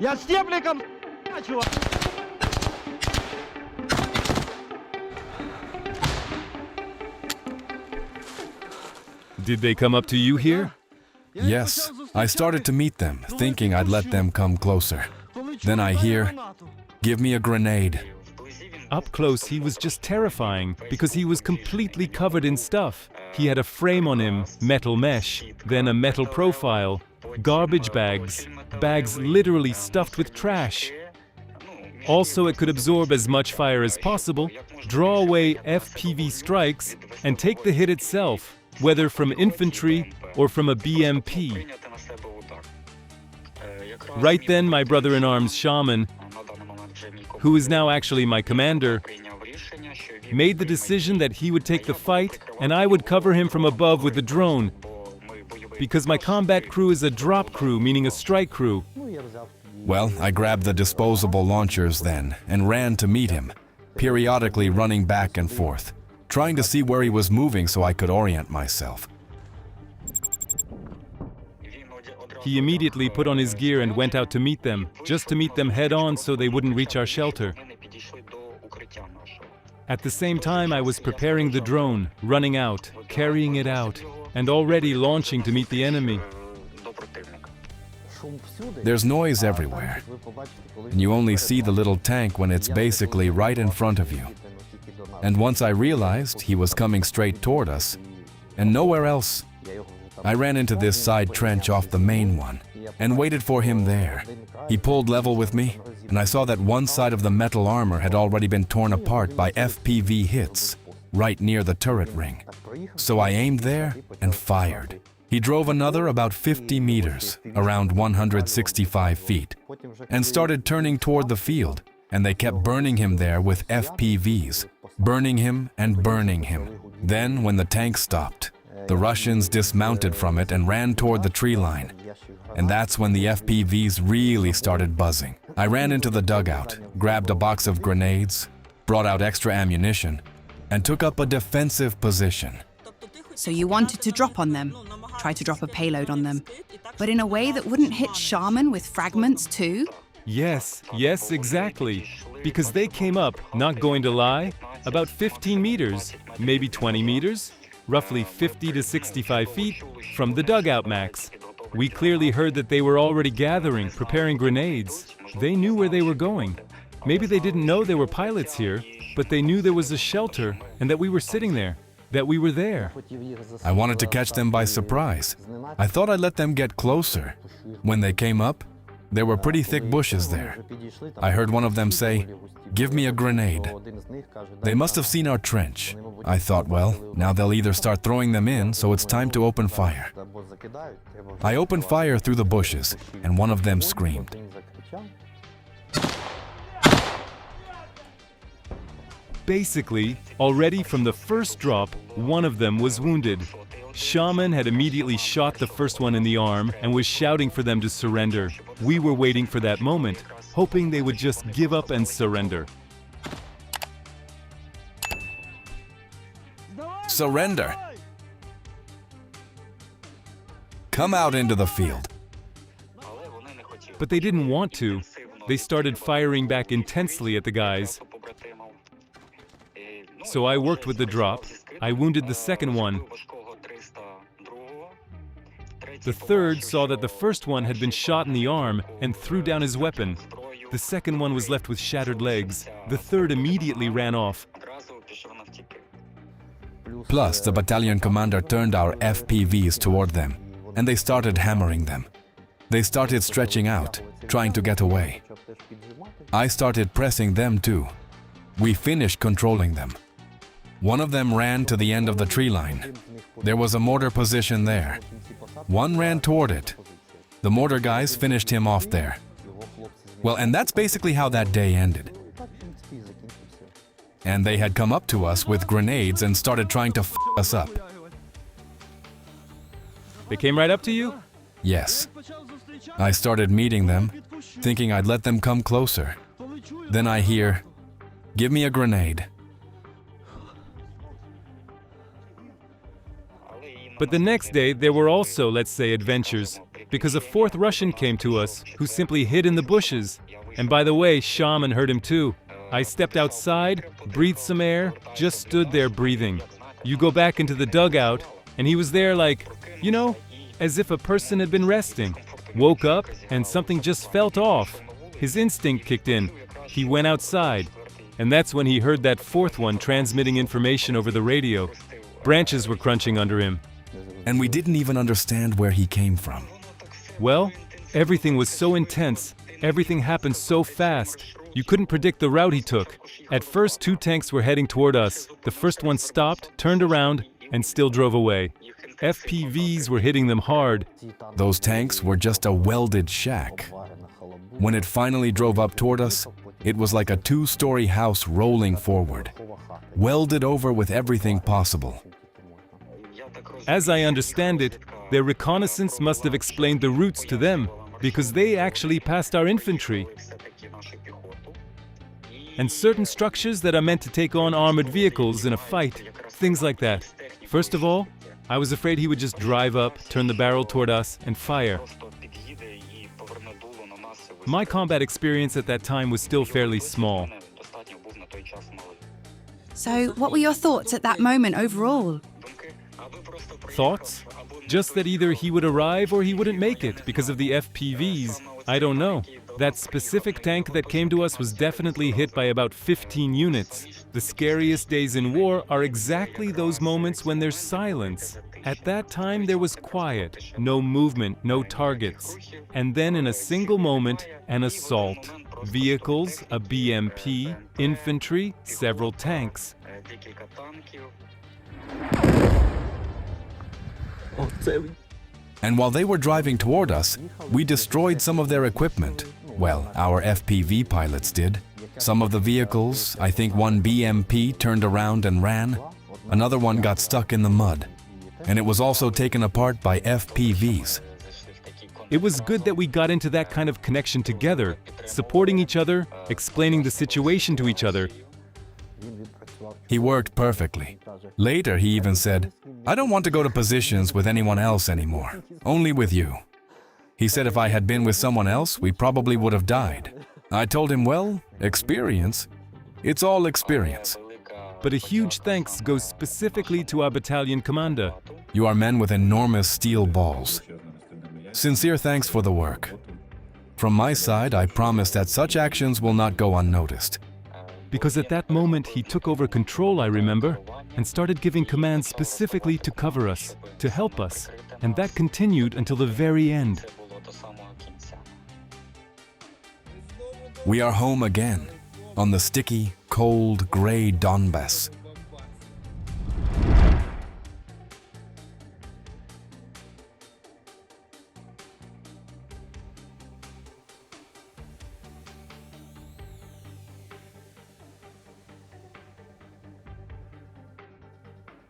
Я степликом, чувак. Did they come up to you here? Yes, I started to meet them, thinking I'd let them come closer. Then I hear, "Give me a grenade." Up close, he was just terrifying because he was completely covered in stuff. He had a frame on him, metal mesh, then a metal profile, garbage bags, bags literally stuffed with trash. Also, it could absorb as much fire as possible, draw away FPV strikes, and take the hit itself, whether from infantry or from a BMP. Right then, my brother-in-arms shaman, who is now actually my commander, made the decision that he would take the fight and I would cover him from above with the drone, because my combat crew is a drop crew, meaning a strike crew. Well, I grabbed the disposable launchers then and ran to meet him, periodically running back and forth, trying to see where he was moving so I could orient myself. He immediately put on his gear and went out to meet them, just to meet them head-on so they wouldn't reach our shelter. At the same time, I was preparing the drone, running out, carrying it out, and already launching to meet the enemy. There's noise everywhere, and you only see the little tank when it's basically right in front of you. And once I realized he was coming straight toward us, and nowhere else, I ran into this side trench off the main one and waited for him there. He pulled level with me, and I saw that one side of the metal armor had already been torn apart by FPV hits right near the turret ring. So I aimed there and fired. He drove another about 50 meters, around 165 feet, and started turning toward the field, and they kept burning him there with FPVs, burning him and burning him. Then, when the tank stopped, the Russians dismounted from it and ran toward the tree line. And that's when the FPVs really started buzzing. I ran into the dugout, grabbed a box of grenades, brought out extra ammunition, and took up a defensive position. So you wanted to drop on them, try to drop a payload on them, but in a way that wouldn't hit Shaman with fragments too? Yes, exactly. Because they came up, not going to lie, about 15 meters, maybe 20 meters, roughly 50 to 65 feet from the dugout max. We clearly heard that they were already gathering, preparing grenades. They knew where they were going. Maybe they didn't know there were pilots here, but they knew there was a shelter and that we were sitting there, that we were there. I wanted to catch them by surprise. I thought I'd let them get closer. When they came up, there were pretty thick bushes there. I heard one of them say, "Give me a grenade." They must have seen our trench. I thought, well, now they'll either start throwing them in, so it's time to open fire. I opened fire through the bushes, and one of them screamed. Basically, already from the first drop, one of them was wounded. Shaman had immediately shot the first one in the arm and was shouting for them to surrender. We were waiting for that moment, hoping they would just give up and surrender. Surrender! Come out into the field. But they didn't want to. They started firing back intensely at the guys. So I worked with the drop. I wounded the second one. The third saw that the first one had been shot in the arm and threw down his weapon. The second one was left with shattered legs. The third immediately ran off. Plus, the battalion commander turned our FPVs toward them, and they started hammering them. They started stretching out, trying to get away. I started pressing them too. We finished controlling them. One of them ran to the end of the tree line. There was a mortar position there. One ran toward it. The mortar guys finished him off there. Well, and that's basically how that day ended. And they had come up to us with grenades and started trying to f us up. They came right up to you? Yes. I started meeting them, thinking I'd let them come closer. Then I hear, "Give me a grenade." But the next day, there were also, let's say, adventures. because a fourth Russian came to us who simply hid in the bushes. And by the way, Shaman heard him too. I stepped outside, breathed some air, just stood there breathing. You go back into the dugout, and he was there like, you know, as if a person had been resting. Woke up, and something just felt off. His instinct kicked in. He went outside, and that's when he heard that fourth one transmitting information over the radio. Branches were crunching under him. And we didn't even understand where he came from. Well, everything was so intense, everything happened so fast. You couldn't predict the route he took. At first, 2 tanks were heading toward us. The first one stopped, turned around, and still drove away. FPVs were hitting them hard. Those tanks were just a welded shack. When it finally drove up toward us, it was like a 2-story house rolling forward, welded over with everything possible. As I understand it, their reconnaissance must have explained the routes to them, because they actually passed our infantry. And certain structures that are meant to take on armored vehicles in a fight, things like that. First of all, I was afraid he would just drive up, turn the barrel toward us, and fire. My combat experience at that time was still fairly small. So, what were your thoughts at that moment overall? Thoughts? Just that either he would arrive or he wouldn't make it because of the FPVs. I don't know. That specific tank that came to us was definitely hit by about 15 units. The scariest days in war are exactly those moments when there's silence. At that time there was quiet, no movement, no targets. And then in a single moment, an assault. Vehicles, a BMP, infantry, several tanks. And while they were driving toward us, we destroyed some of their equipment. Well, our FPV pilots did. Some of the vehicles, I think one BMP turned around and ran. Another one got stuck in the mud. And it was also taken apart by FPVs. It was good that we got into that kind of connection together, supporting each other, explaining the situation to each other. He worked perfectly. Later, he even said, "I don't want to go to positions with anyone else anymore, only with you." He said if I had been with someone else, we probably would have died. I told him, well, experience. It's all experience. But a huge thanks goes specifically to our battalion commander. You are men with enormous steel balls. Sincere thanks for the work. From my side, I promise that such actions will not go unnoticed. Because at that moment he took over control, I remember, and started giving commands specifically to cover us, to help us, and that continued until the very end. We are home again, on the sticky, cold, gray Donbas.